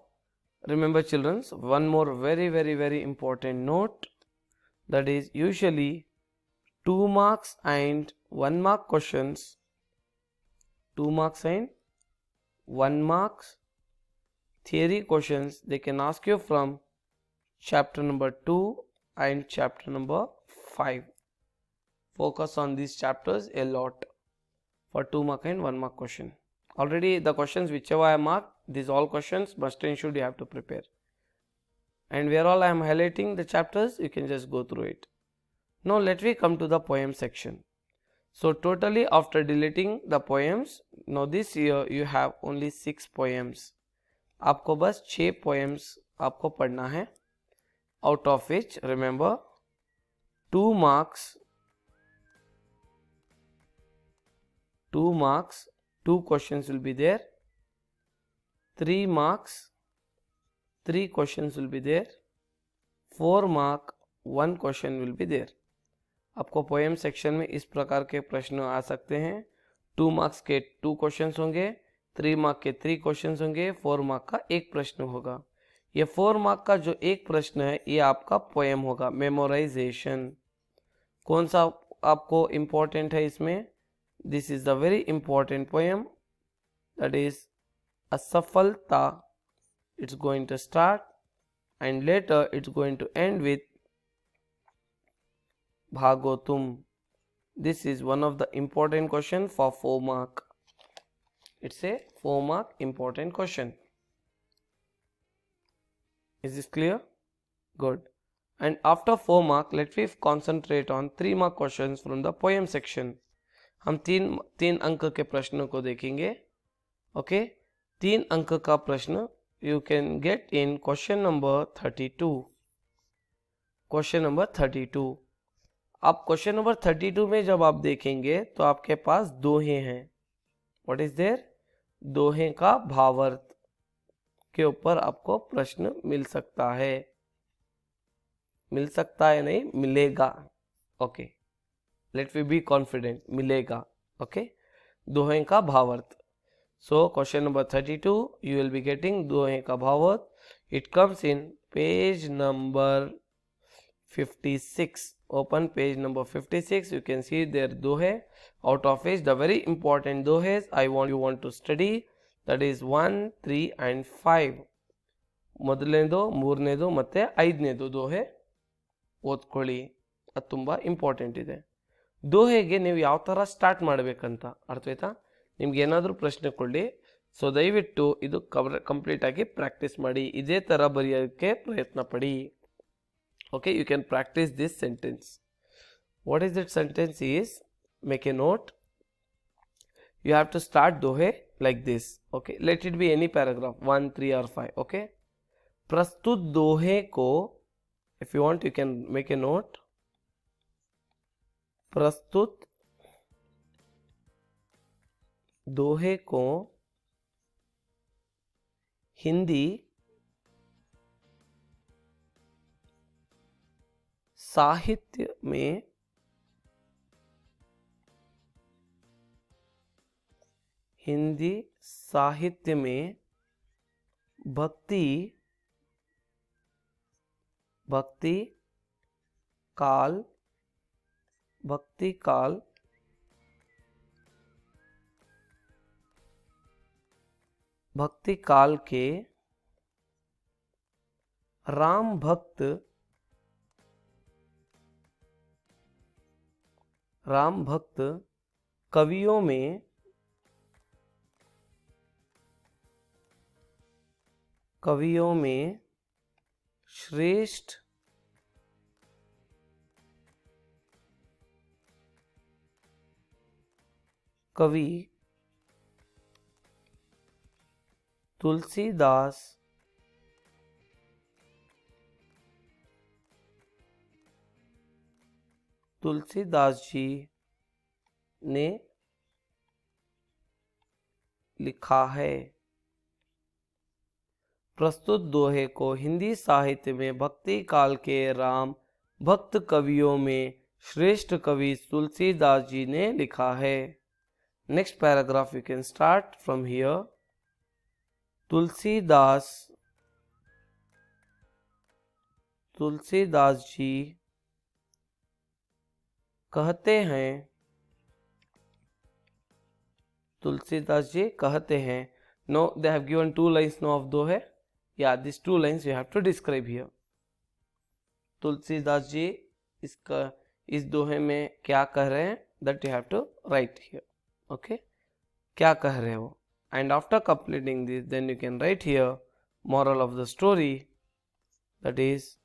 remember children, one more very important note, that is usually 2 marks and 1 mark questions, 2 marks and 1 marks theory questions, they can ask you from chapter number 2 and chapter number 5. Focus on these chapters a lot for 2 mark and 1 mark question. Already the questions whichever I marked, these all questions must and should you have to prepare. And where all I am highlighting the chapters, you can just go through it. Now let me come to the poem section. So totally after deleting the poems, now this year you have only 6 poems. आपको बस 6 poems आपको पढ़ना है. Out of which remember 2 marks, 2 questions will be there. 3 marks, 3 questions will be there. 4 mark, 1 question will be there. आपको poem section में इस प्रकार के प्रश्न आ सकते हैं. 2 मार्क्स के 2 क्वेश्चंस होंगे, 3 मार्क के 3 क्वेश्चंस होंगे, 4 मार्क का एक प्रश्न होगा. ये 4 मार्क का जो एक प्रश्न है ये आपका पोएम होगा, मेमोराइजेशन. कौन सा आपको इम्पोर्टेंट है इसमें? This is the very important poem, that is असफलता. It's going to start and later it's going to end with Bhagotum. This is one of the important question for 4 mark. It's a 4 mark important question. Is this clear? Good. And after 4 mark, let me concentrate on 3 mark questions from the poem section. हम तीन अंक के प्रश्नों को देखेंगे. Okay? 3 अंक का प्रश्न you can get in question number 32. Question number 32. आप question number 32 में जब आप देखेंगे तो आपके पास दोहे हैं. What is there? दोहे का भावार्थ के ऊपर आपको प्रश्न मिल सकता है. मिल सकता है नहीं, मिलेगा. Okay. Let me be confident. मिलेगा. Okay. दोहे का भावार्थ. So question number 32, you will be getting दोहे का भावार्थ. It comes in page number 56. Open page number 56. You can see there दोहे. Out of which the very important दोहेs you want to study, that is 1, 3 and 5. ಮೊದಲನೇದು, ಮೂರನೇದು ಮತ್ತೆ ಐದನೇದು ದೋಹೆ ಓದ್ಕೊಳ್ಳಿ. ಅದು ತುಂಬ ಇಂಪಾರ್ಟೆಂಟ್ ಇದೆ. ದೋಹೆಗೆ ನೀವು ಯಾವ ಥರ ಸ್ಟಾರ್ಟ್ ಮಾಡಬೇಕಂತ ಅರ್ಥವಾಯ್ತಾ? ನಿಮ್ಗೆ ಏನಾದರೂ ಪ್ರಶ್ನೆ ಕೊಡಲಿ, ಸೊ ದಯವಿಟ್ಟು ಇದು ಕಂಪ್ಲೀಟ್ ಆಗಿ ಪ್ರಾಕ್ಟೀಸ್ ಮಾಡಿ, ಇದೇ ಥರ ಬರೆಯೋಕ್ಕೆ ಪ್ರಯತ್ನ ಪಡಿ. Okay, you can practice this sentence. What is that sentence is, make a note. You have to start ದೋಹೆ like this. Okay, let it be any paragraph, 1, 3 or 5. Okay, प्रस्तुत दोहे को, if you want you can make a note. प्रस्तुत दोहे को हिंदी साहित्य में भक्ति काल के राम भक्त कवियों में श्रेष्ठ कवि तुलसीदास जी ने लिखा है। प्रस्तुत दोहे को हिंदी साहित्य में भक्ति काल के राम भक्त कवियों में श्रेष्ठ कवि तुलसीदास जी ने लिखा है। Next paragraph you can start from here. Tulsidas ji कहते हैं, no, they have given two lines now of dohe. Yeah, these two lines you have to describe here. Tulsidas ji इस दोहे में क्या कह रहे हैं, that you have to write here. Okay, क्या कह रहे हो, and after completing this then you can write here moral of the story, that is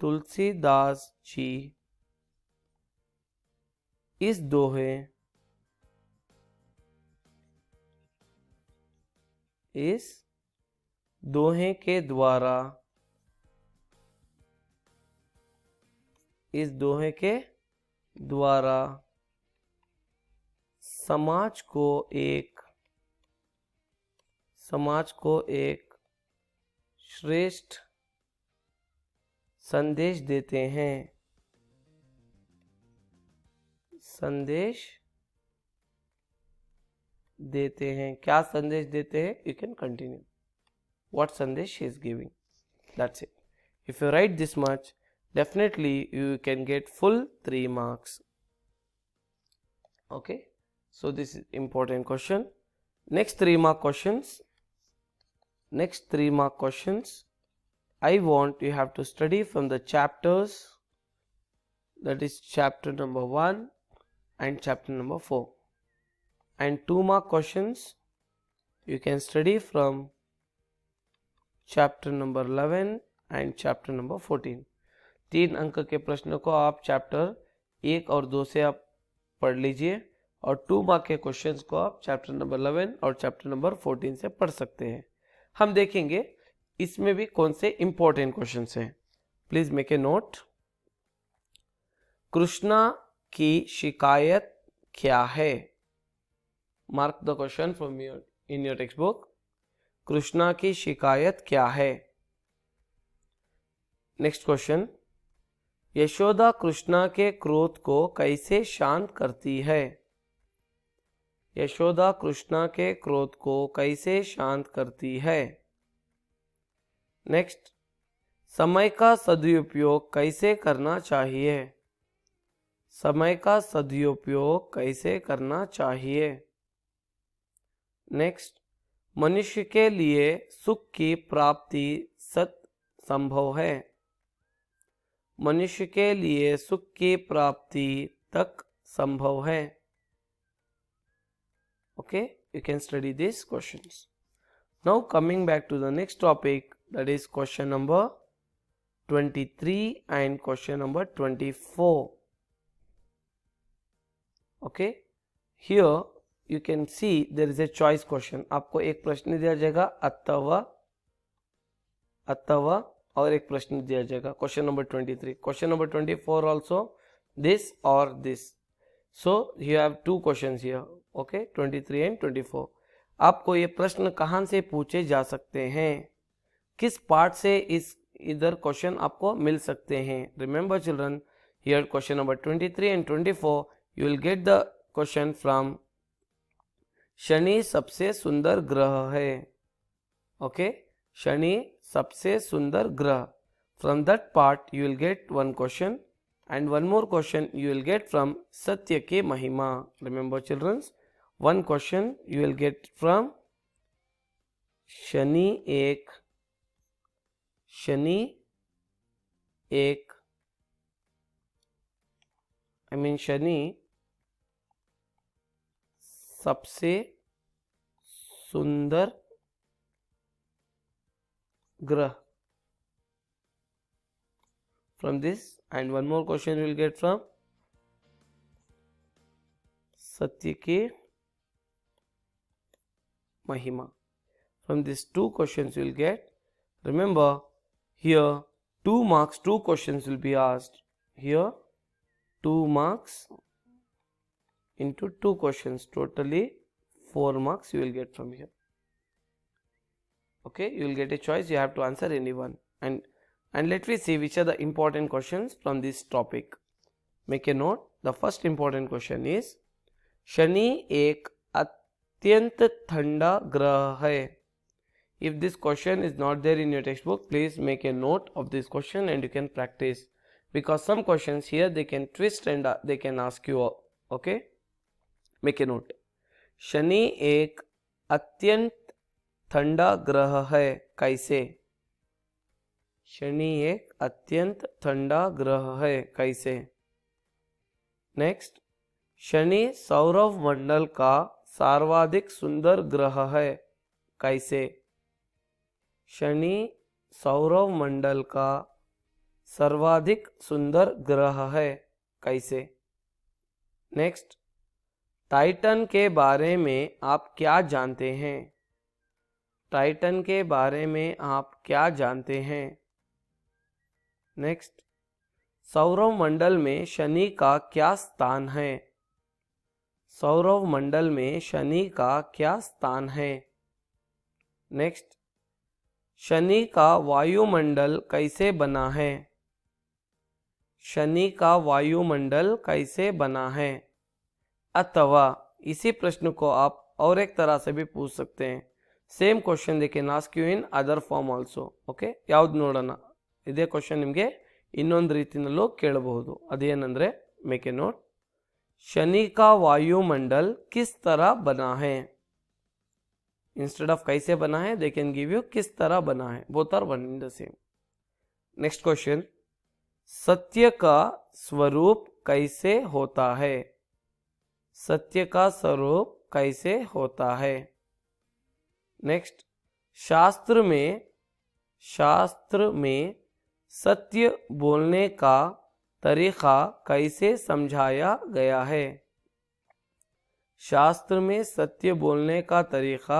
Tulsidas ji इस दोहे के द्वारा समाज को एक श्रेष्ठ संदेश देते हैं। क्या संदेश देते हैं? You can continue. What संदेश she is giving? That's it. If you write this much, definitely you can get full 3 marks. Okay. So this is important question. Next 3 mark questions. I want you have to study from the chapters, that is chapter number 1 and chapter number 4. And 2 mark questions you can study from chapter number 11 and chapter number 14. 3 अंक के प्रश्नों को आप chapter 1 और 2 से आप पढ़ लीजिए, और 2 मार्क के क्वेश्चंस को आप चैप्टर नंबर 11 और चैप्टर नंबर 14 से पढ़ सकते हैं। हम देखेंगे इसमें भी कौन से इंपॉर्टेंट क्वेश्चंस हैं। Please make a note. Krishna की शिकायत क्या है? Mark the question from in your text book. Krishna की शिकायत क्या है? नेक्स्ट क्वेश्चन, यशोदा कृष्णा के क्रोध को कैसे शांत करती है? यशोदा कृष्णा के क्रोध को कैसे शांत करती है? नेक्स्ट, समय का सदुपयोग कैसे करना चाहिए? समय का सदुपयोग कैसे करना चाहिए? नेक्स्ट, मनुष्य के लिए सुख की प्राप्ति सत संभव है? मनुष्य के लिए सुख की प्राप्ति तक संभव है? Okay, you can study these questions. Now coming back to the next topic, that is question number 23 and question number 24. Okay, here you can see there is a choice question. आपको एक प्रश्न दिया जाएगा अथवा और एक प्रश्न दिया जाएगा। Question number 23, question number 24 also this or this. So you have 2 questions here. Okay, 23 and 24. आपको ये प्रश्न कहाँ से पूछे जा सकते हैं, किस पार्ट से इधर क्वेश्चन आपको मिल सकते हैं? Remember children, here question number 23 and 24 you will get the question from Shani सबसे सुंदर ग्रह है. Okay, शनि सबसे सुंदर ग्रह. From that part you will get one question and one more question you will get from Satya Ke Mahima. Remember children, one question you will get from Shani एक शनि सबसे सुंदर ग्रह. From this and one more question you will get from Satya Ke Mahima. From these two questions you will get. Remember, here 2 marks, 2 questions will be asked. Here 2 marks into 2 questions, totally 4 marks you will get from here. Okay, you will get a choice, you have to answer any one. And let me see which are the important questions from this topic. Make a note. The first important question is Shani एक अत्यंत ठंडा ग्रह है. If this question is not there in your textbook, please make a note of this question and you can practice, because some questions here they can twist and they can ask you. Okay, make a note. Shani एक अत्यंत ठंडा ग्रह है. कैसे? शनि एक अत्यंत ठंडा ग्रह है. कैसे? नेक्स्ट, शनि सौरव मंडल का सर्वाधिक सुंदर ग्रह है. कैसे? शनि सौरव मंडल का सर्वाधिक सुंदर ग्रह है. कैसे? नेक्स्ट, टाइटन के बारे में आप क्या जानते हैं? टाइटन के बारे में आप क्या जानते हैं? नेक्स्ट, सौरव मंडल में शनि का क्या स्थान है? सौरव मंडल में शनि का क्या स्थान है? नेक्स्ट, शनि का वायुमंडल कैसे बना है? शनि का वायुमंडल कैसे बना है? अथवा इसी प्रश्न को आप और एक तरह से भी पूछ सकते हैं. Same question they can ask you in other form also. Okay, ಯಾವ್ದು ನೋಡೋಣ. ಇದೇ ಕ್ವಶನ್ ನಿಮಗೆ ಇನ್ನೊಂದು ರೀತಿಯಲ್ಲೂ ಕೇಳಬಹುದು. ಅದೇನಂದ್ರೆ, ಮೇಕ್ ಎ ನೋಟ್. शनि का वायुमंडल किस तरह बना है? इंस्टेड ऑफ कैसे बना है, दे कैन गिव यू किस तरह बना है. Both are one in the same. Next question, सत्य का स्वरूप कैसे होता है? सत्य का स्वरूप कैसे होता है? नेक्स्ट, शास्त्र में सत्य बोलने का तरीका कैसे समझाया गया है? शास्त्र में सत्य बोलने का तरीका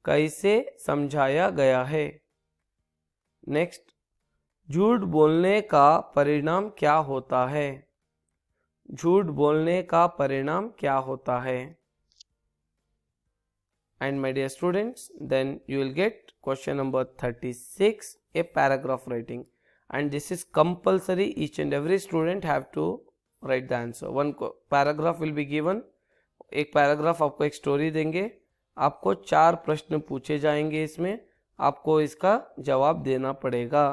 कैसे समझाया गया है? नेक्स्ट, झूठ बोलने का परिणाम क्या होता है? झूठ बोलने का परिणाम क्या होता है? And my dear students, then you will get question number 36, a paragraph writing, and this is compulsory. Each and every student have to write the answer. One paragraph will be given. एक paragraph आपको एक story देंगे, आपको 4 प्रश्न पूछे जाएंगे, इसमें आपको इसका जवाब देना पड़ेगा.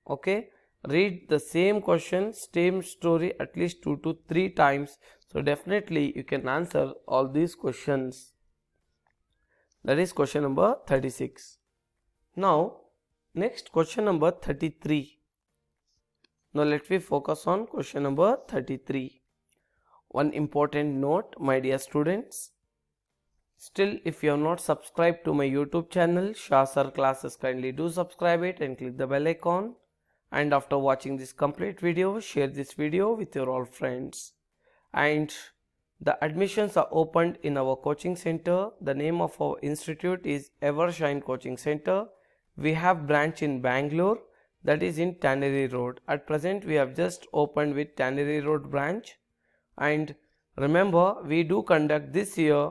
Okay, read the same question, same story at least 2 to 3 times, so definitely you can answer all these questions. That is question number 36. Now next question number 33. Now let me focus on question number 33. One important note, my dear students. Still, if you have not subscribed to my YouTube channel Shah Sir Classes, kindly do subscribe it and click the bell icon. And after watching this complete video, share this video with your all friends. And the admissions are opened in our coaching center. The name of our institute is Evershine Coaching Center. We have branch in Bangalore, that is in Tannery Road. At present we have just opened with Tannery Road branch. And remember, we do conduct this year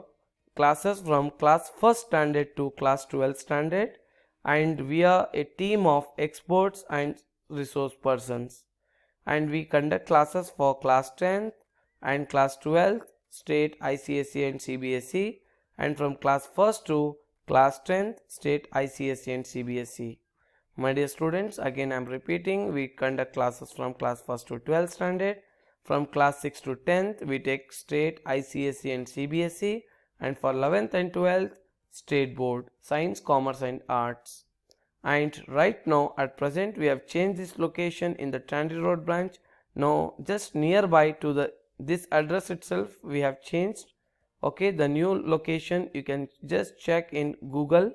classes from class 1st standard to class 12th standard, and we are a team of experts and resource persons, and we conduct classes for class 10th and class 12th, state, ICSE and CBSE, and from class 1st to class 10th state ICSE and CBSE. My dear students, again I am repeating, we conduct classes from class 1st to 12th standard. From class 6 to 10th we take state ICSE and CBSE, and for 11th and 12th state board science, commerce and arts. And right now at present we have changed this location in the Tandy Road branch. Now just nearby to this address itself we have changed. Okay, the new location you can just check in Google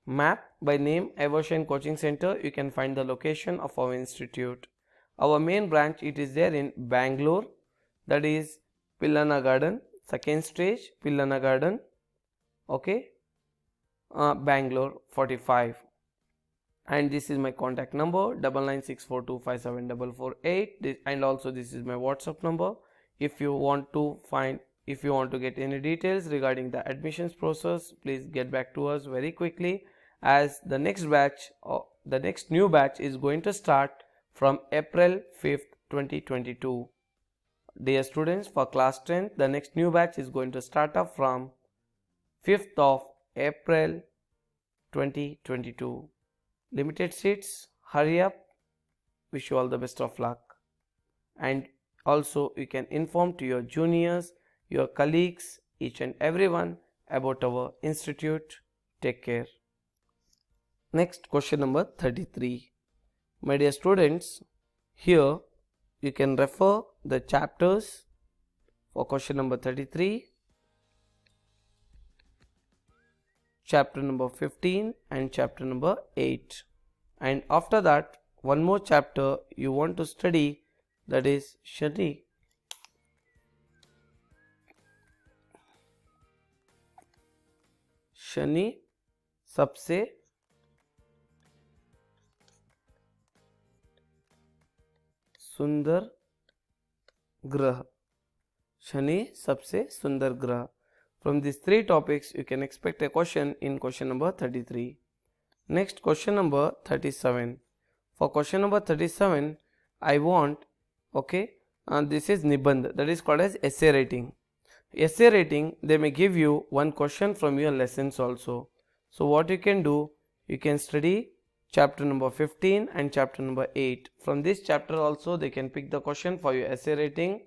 Map by name Evershine Coaching Center. You can find the location of our institute. Our main branch, it is there in Bangalore, that is Pillana Garden, second stage Pillana Garden. Okay, Bangalore 45. And this is my contact number 9964257448, and also this is my WhatsApp number. If you want to get any details regarding the admissions process, please get back to us very quickly, as the next new batch is going to start from April 5th 2022. Dear students, for class 10th the next new batch is going to start up from 5th of April 2022. Limited seats, hurry up. Wish you all the best of luck. And also you can inform to your juniors, your colleagues, each and everyone about our institute. Take care. Next, question number 33. My dear students, here you can refer the chapters for question number 33, chapter number 15 and chapter number 8. And after that, one more chapter you want to study, that is Shani. Shani सबसे सुंदर ग्रह. शनि सबसे सुंदर ग्रह. From these three topics you can expect a question in question number 33. Next, question number 37. For question number 37 I want, this is Nibandh, that is called as essay writing. Essay writing, they may give you one question from your lessons also. So what you can do, you can study chapter number 15 and chapter number 8. From this chapter also they can pick the question for your essay writing.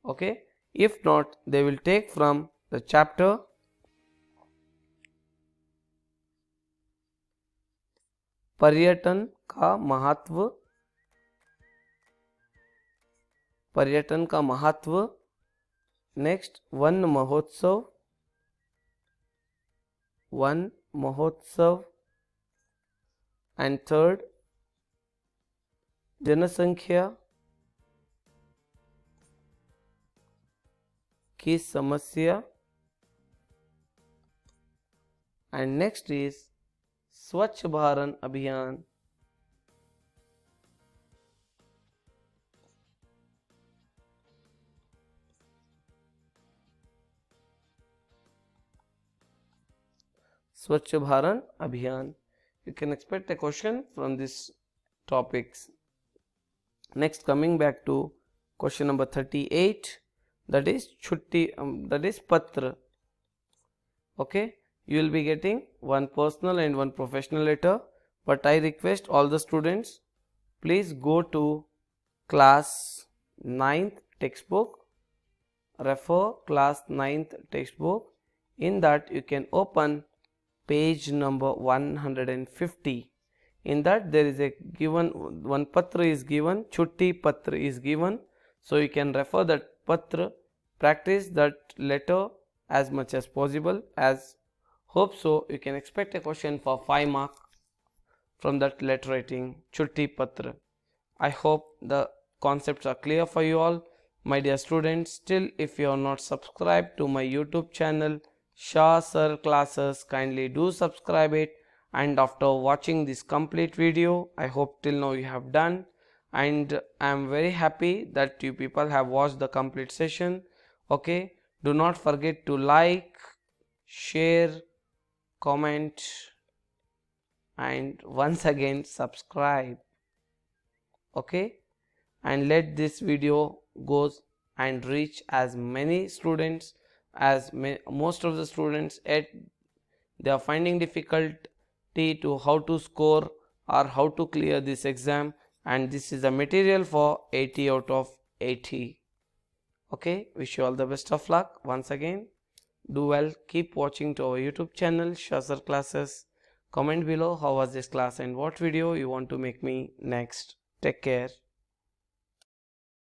Okay, if not, they will take from the chapter पर्यटन का महत्व. पर्यटन का महत्व. Next, one महोत्सव. One महोत्सव. And third, जनसंख्या की समस्या. एंड नेक्स्ट इज स्वच्छ भारत अभियान. Swachh Bharat Abhiyan. You can expect a question from these topics. Next, coming back to question number 38, that is Chutti, that is Patra. Okay, you will be getting one personal and one professional letter, but I request all the students, please go to class 9th textbook, refer class 9th textbook. In that you can open page number 150. In that there is a given one patra is given, Chutti patra is given, so you can refer that patra, practice that letter as much as possible, as hope so you can expect a question for 5 marks from that letter writing Chutti patra. I hope the concepts are clear for you all. My dear students, still if you are not subscribed to my YouTube channel Shah Sir Classes, kindly do subscribe it. And after watching this complete video, I hope till now you have done, and I am very happy that you people have watched the complete session. Okay, do not forget to like, share, comment, and once again subscribe. Okay, and let this video goes and reach as many students as most of the students they are finding difficulty to how to score or how to clear this exam, and this is the material for 80 out of 80. Okay, wish you all the best of luck. Once again, do well, keep watching to our YouTube channel Shah Sir Classes. Comment below how was this class and what video you want to make me next. Take care.